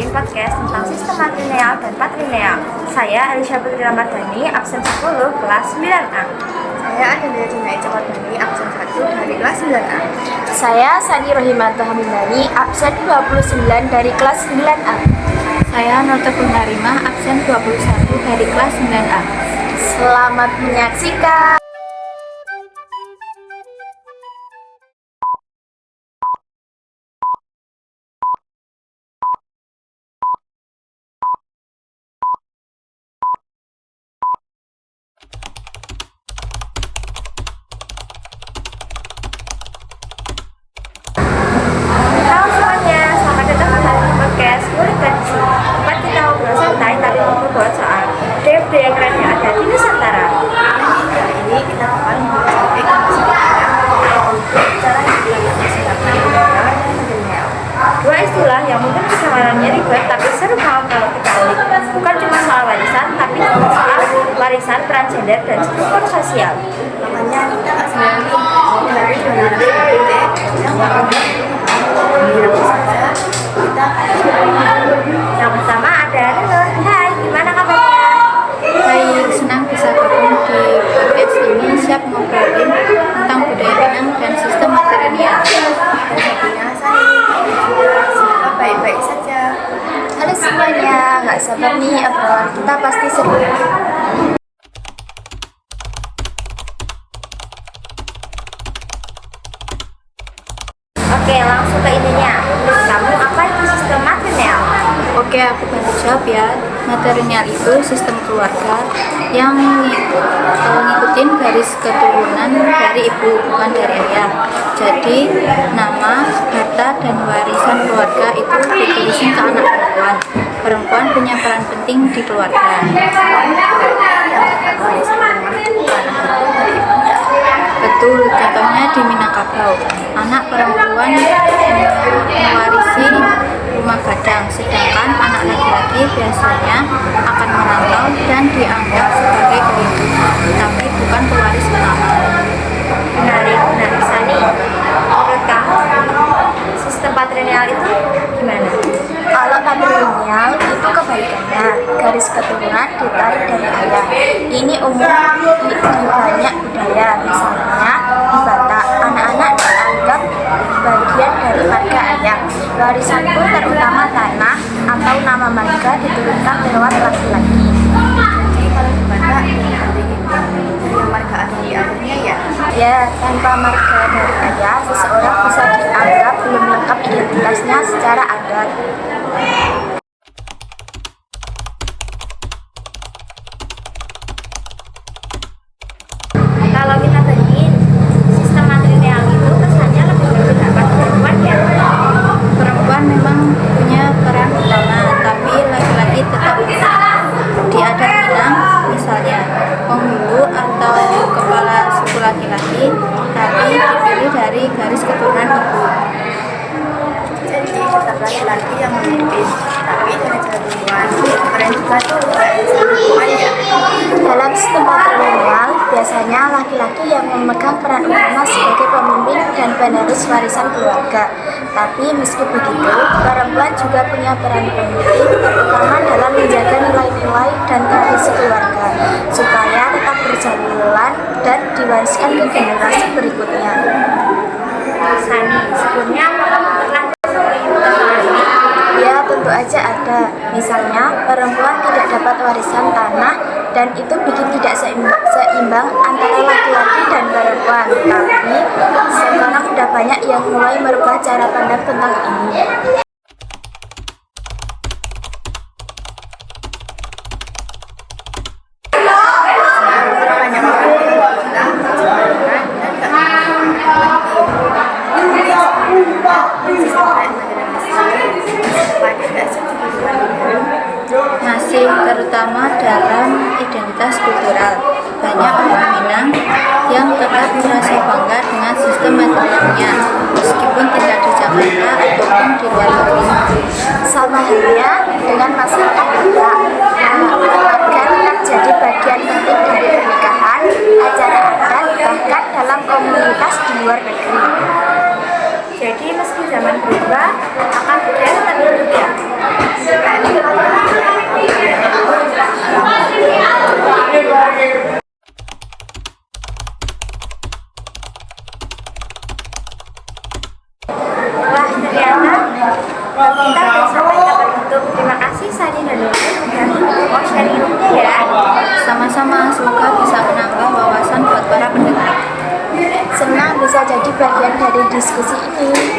bikin podcast tentang sistem matrilineal dan patrilineal. Saya Alisha Putri Ramadhani, absen 10, kelas 9A. Saya Adelia Junai Cawardani, absen 1 dari kelas 9A. Saya Sani Rohimanto Hamidani, absen 29 dari kelas 9A. Saya Nurta Harimah, absen 21 dari kelas 9A. Selamat menyaksikan. Halo semuanya, selamat datang kembali di podcast Murid Tradisi. Tempat kita ngobrol santai tapi membuat soal DFD yang keren yang ada di Nusantara. Kali ini kita akan membahas topik yang untuk cara digunakan sistem matrilineal dan patrilineal. Dua istilah yang mungkin kedengarannya ribet tapi seru paham kalau kita ulik. Bukan cuma soal warisan, tapi juga soal warisan, peran gender, dan struktur sosial. Makanya kita nggak sebenarnya dari mana yang saja kita Yang pertama ada Nur. Hai, gimana kabarnya? Baik, senang bisa gabung di podcast ini, siap ngobrolin tentang budaya Minang dan sistem matrilineal. dan satunya Sani. Semoga baik-baik saja. Halo semuanya, nggak sabar nih obrolan kita pasti seru. Oke, langsung ke intinya. Menurut kamu apa itu sistem matrilineal? Oke, aku bantu jawab ya. Matrilineal itu sistem keluarga yang ngikutin garis keturunan dari ibu, bukan dari ayah. Jadi, nama, harta, dan warisan keluarga itu ditulisin ke anak perempuan. Perempuan punya peran penting di keluarga. Betul, contohnya di Minangkabau, anak perempuan mewarisi rumah gadang, sedangkan anak laki-laki biasanya akan merantau dan dianggap sebagai pelindung, tapi bukan pewaris utama. Menarik, menarik Sani. Menurut kamu sistem patrilineal itu gimana? Kalau patrilineal itu kebalikannya, garis keturunan ditarik dari ayah. Ini umum di banyak budaya, misalnya di Batak, anak-anak dianggap bagian dari marga ayah. Warisan pun terutama tanah atau nama marga diturunkan lewat laki-laki. Jadi kalau di Batak yang penting itu dari marga asli ayahnya ya. Ya, tanpa marga dari ayah, seseorang bisa dianggap belum lengkap identitasnya secara adat. Kalau kita bandingin, sistem matrilineal itu kesannya lebih berpendapat perempuan ya. Perempuan memang punya peran utama, tapi laki-laki tetap di adat Minang, misalnya penghulu atau kepala suku laki-laki, tapi dipilih dari garis keturunan ibu. Jadi tetap laki-laki yang memimpin, tapi dengan cara perempuan. Keren juga tuh perempuan ya. Dalam sistem patrilineal, biasanya laki-laki yang memegang peran utama sebagai pemimpin dan penerus warisan keluarga. Tapi meski begitu, perempuan juga punya peran penting, terutama dalam menjaga nilai-nilai dan tradisi keluarga, supaya tetap berjalan dan diwariskan ke generasi berikutnya. Sani, sebelumnya apa kamu pernah ikut soal ini? Ya, tentu aja ada. Misalnya, perempuan tidak dapat warisan tanah dan itu bikin tidak seimbang antara laki-laki dan perempuan. Tapi, sekarang udah banyak yang mulai merubah cara pandang tentang ini. Banyak orang yang kita menjalankan dan Masih terutama dalam identitas kultural. Banyak orang Minang yang tetap merasa bangga dengan sistem matrilinealnya, meskipun tidak di Jakarta ataupun di luar negeri. Sama halnya dengan masyarakat Batak, keluarga tetap jadi bagian penting dari pernikahan, acara adat, bahkan dalam komunitas di luar negeri. Jadi meski zaman berubah, akan budaya tetap hidup ya. diskusi ini.